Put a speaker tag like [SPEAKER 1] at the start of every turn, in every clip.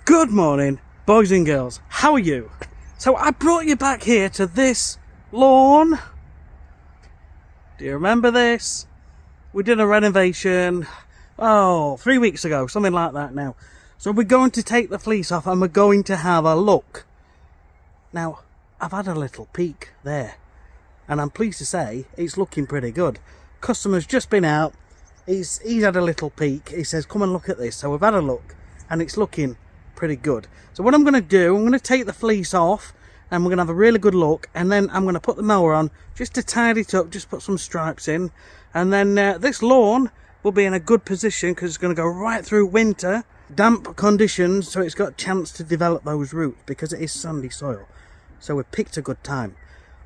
[SPEAKER 1] Good morning, boys and girls. How are you? So I brought you back here to this lawn. Do you remember this? We did a renovation, 3 weeks ago, something like that now. So we're going to take the fleece off and we're going to have a look. Now, I've had a little peek there, and I'm pleased to say it's looking pretty good. Customer's just been out, he's had a little peek, he says come and look at this. So we've had a look and it's looking pretty good. So what I'm going to do, I'm going to take the fleece off and we're going to have a really good look, and then I'm going to put the mower on just to tidy it up, just put some stripes in, and then this lawn will be in a good position because it's going to go right through winter, damp conditions, so it's got a chance to develop those roots because it is sandy soil. So we picked a good time.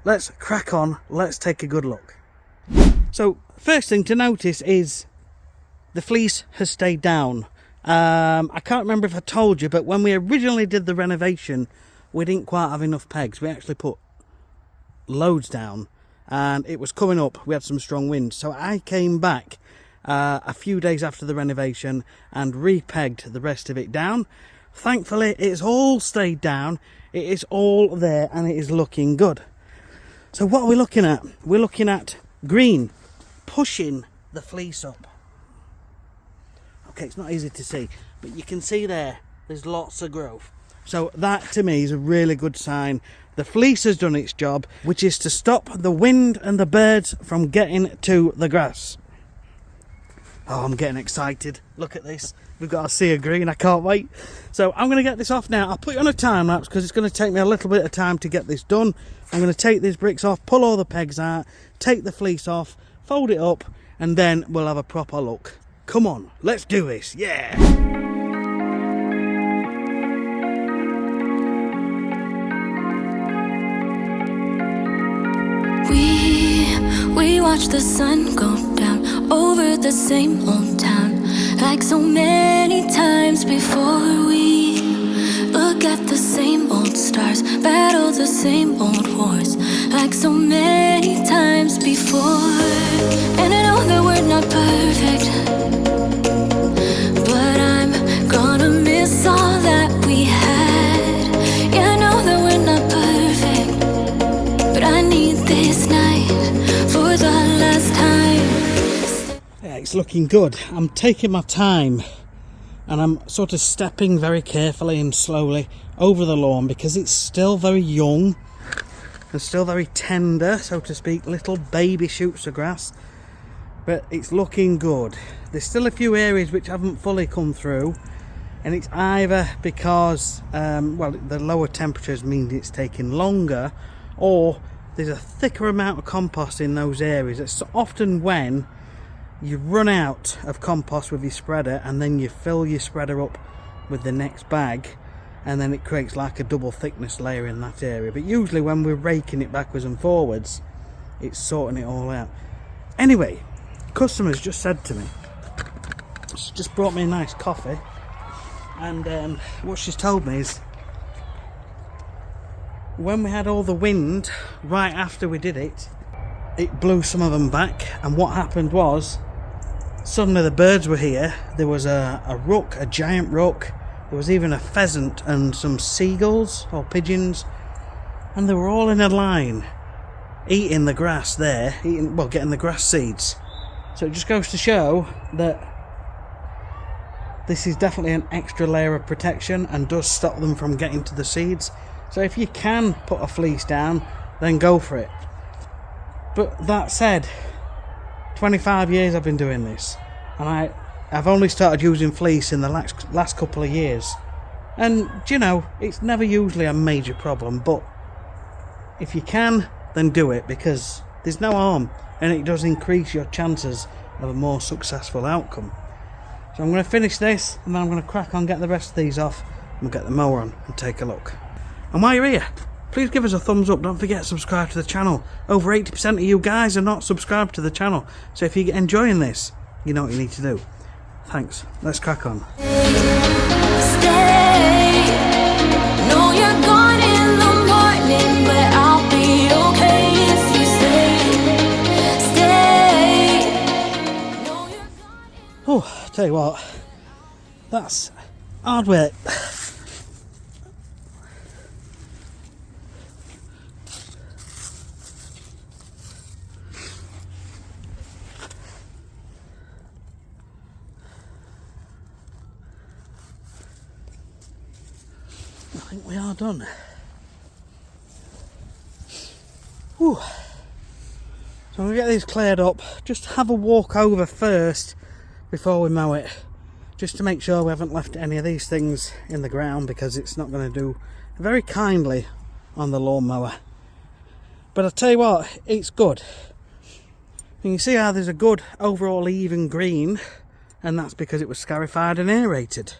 [SPEAKER 1] Let's crack on, let's take a good look. So first thing to notice is the fleece has stayed down. I can't remember if I told you, but when we originally did the renovation, we didn't quite have enough pegs. We actually put loads down and it was coming up. We had some strong winds. So I came back a few days after the renovation and re-pegged the rest of it down. Thankfully, it's all stayed down. It is all there and it is looking good. So what are we looking at? We're looking at green pushing the fleece up. Okay, it's not easy to see, but you can see there's lots of growth. So that to me is a really good sign. The fleece has done its job, which is to stop the wind and the birds from getting to the grass. Oh, I'm getting excited. Look at this. We've got a sea of green. I can't wait. So I'm going to get this off now. I'll put you on a time lapse because it's going to take me a little bit of time to get this done. I'm going to take these bricks off, pull all the pegs out, take the fleece off, fold it up, and then we'll have a proper look. Come on, let's do this. Yeah.
[SPEAKER 2] We watch the sun go down over the same old town, like so many times before. We look at the same old stars, battle the same old wars, like so many times before. And I know that we're not perfect, but I'm gonna miss all that we had. Yeah, I know that we're not perfect, but I need this night for the last time.
[SPEAKER 1] Yeah, it's looking good. I'm taking my time and I'm sort of stepping very carefully and slowly over the lawn because it's still very young and still very tender, so to speak, little baby shoots of grass, but it's looking good. There's still a few areas which haven't fully come through, and it's either because the lower temperatures mean it's taking longer, or there's a thicker amount of compost in those areas. It's often when you run out of compost with your spreader and then you fill your spreader up with the next bag, and then it creates like a double thickness layer in that area. But usually when we're raking it backwards and forwards, it's sorting it all out. Anyway, customers just said to me, she's just brought me a nice coffee, and what she's told me is when we had all the wind right after we did it, it blew some of them back, and what happened was suddenly the birds were here. There was a rook, a giant rook, there was even a pheasant and some seagulls or pigeons, and they were all in a line eating the grass there, getting the grass seeds. So it just goes to show that this is definitely an extra layer of protection and does stop them from getting to the seeds. So if you can put a fleece down, then go for it. But that said, 25 years I've been doing this, and I've only started using fleece in the last couple of years. And you know, it's never usually a major problem, but if you can, then do it, because there's no harm and it does increase your chances of a more successful outcome. So I'm going to finish this and then I'm going to crack on, get the rest of these off, and we'll get the mower on and take a look. And while you're here, please give us a thumbs up. Don't forget to subscribe to the channel. Over 80% of you guys are not subscribed to the channel, so if you're enjoying this, you know what you need to do. Thanks. Let's crack on.
[SPEAKER 2] Stay. No, you're gone in the morning, but I'll be okay if you stay. No, you're gone.
[SPEAKER 1] Oh, tell you what, that's hard work. think we are done. Whew. So I'm going to get these cleared up, just have a walk over first before we mow it, just to make sure we haven't left any of these things in the ground, because it's not going to do very kindly on the lawnmower. But I'll tell you what, it's good. And you see how there's a good overall even green, and that's because it was scarified and aerated.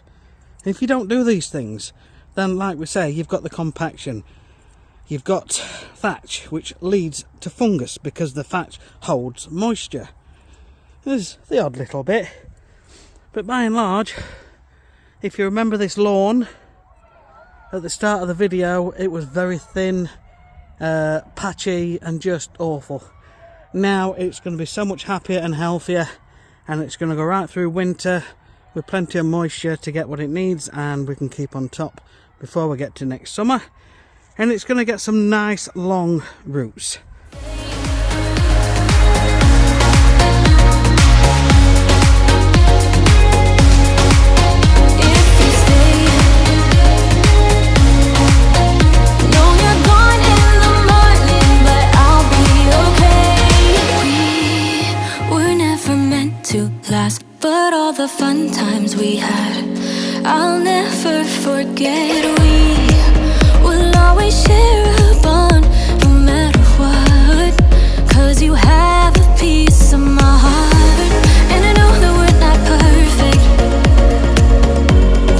[SPEAKER 1] If you don't do these things, then like we say, you've got the compaction. You've got thatch, which leads to fungus because the thatch holds moisture. There's the odd little bit, but by and large, if you remember this lawn at the start of the video, it was very thin, patchy and just awful. Now it's going to be so much happier and healthier, and it's going to go right through winter with plenty of moisture to get what it needs, and we can keep on top before we get to next summer. And it's going to get some nice long roots.
[SPEAKER 2] But all the fun times we had, I'll never forget. We will always share a bond, no matter what, 'cause you have a piece of my heart. And I know that we're not perfect,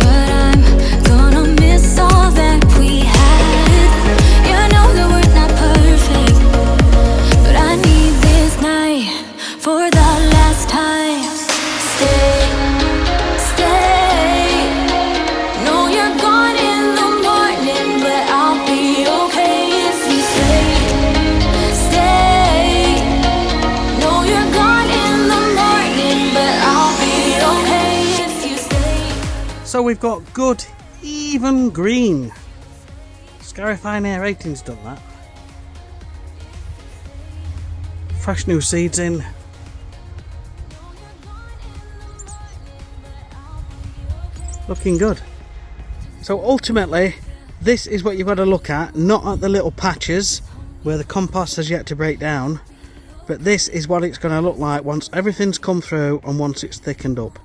[SPEAKER 2] but I'm gonna miss all that we had. Yeah, I know that we're not perfect, but I need this night for the last time. Stay, stay. No, you're gone in the morning, but I'll be okay if you stay, stay. No, you're gone in the morning, but I'll be okay if you stay.
[SPEAKER 1] So we've got good even green. Scarifying aerating's done that. Fresh new seeds in. Looking good. So ultimately, this is what you've got to look at, not at the little patches where the compost has yet to break down, but this is what it's going to look like once everything's come through and once it's thickened up.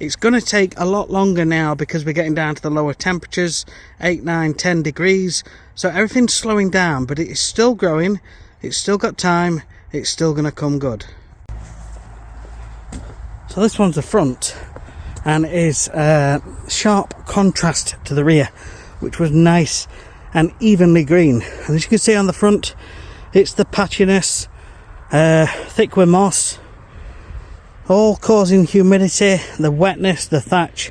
[SPEAKER 1] It's going to take a lot longer now because we're getting down to the lower temperatures, 8, 9, 10 degrees, so everything's slowing down, but it is still growing, it's still got time, it's still going to come good. So this one's the front, and is sharp contrast to the rear, which was nice and evenly green. And as you can see on the front, it's the patchiness, thick with moss, all causing humidity, the wetness, the thatch,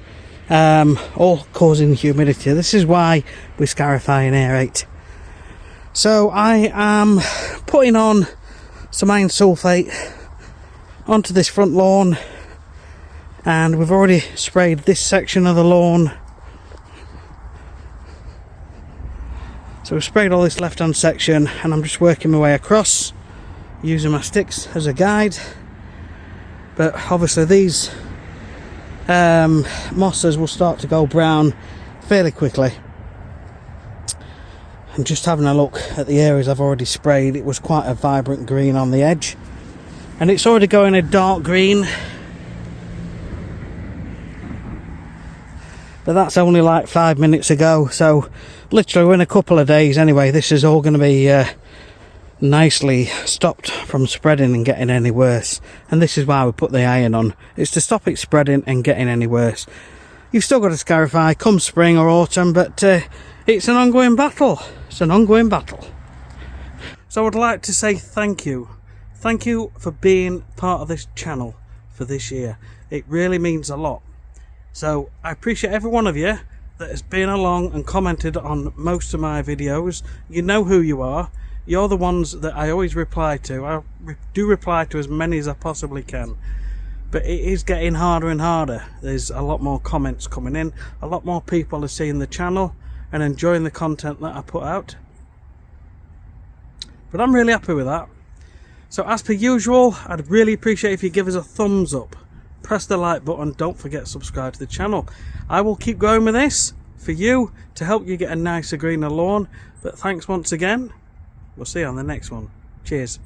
[SPEAKER 1] all causing humidity. This is why we scarify and aerate. So I am putting on some iron sulfate onto this front lawn, and we've already sprayed this section of the lawn. So we've sprayed all this left hand section, and I'm just working my way across using my sticks as a guide. But obviously these mosses will start to go brown fairly quickly. And just having a look at the areas I've already sprayed, it was quite a vibrant green on the edge, and it's already going a dark green. But that's only like 5 minutes ago, so literally in a couple of days anyway, this is all going to be nicely stopped from spreading and getting any worse. And this is why we put the iron on, it's to stop it spreading and getting any worse. You've still got to scarify come spring or autumn, but it's an ongoing battle. It's an ongoing battle. So I would like to say thank you. Thank you for being part of this channel for this year. It really means a lot. So I appreciate every one of you that has been along and commented on most of my videos. You know who you are. You're the ones that I always reply to. I do reply to as many as I possibly can. But it is getting harder and harder. There's a lot more comments coming in. A lot more people are seeing the channel and enjoying the content that I put out. But I'm really happy with that. So as per usual, I'd really appreciate if you give us a thumbs up. Press the like button, don't forget to subscribe to the channel. I will keep going with this for you to help you get a nicer, greener lawn. But thanks once again. We'll see you on the next one. Cheers.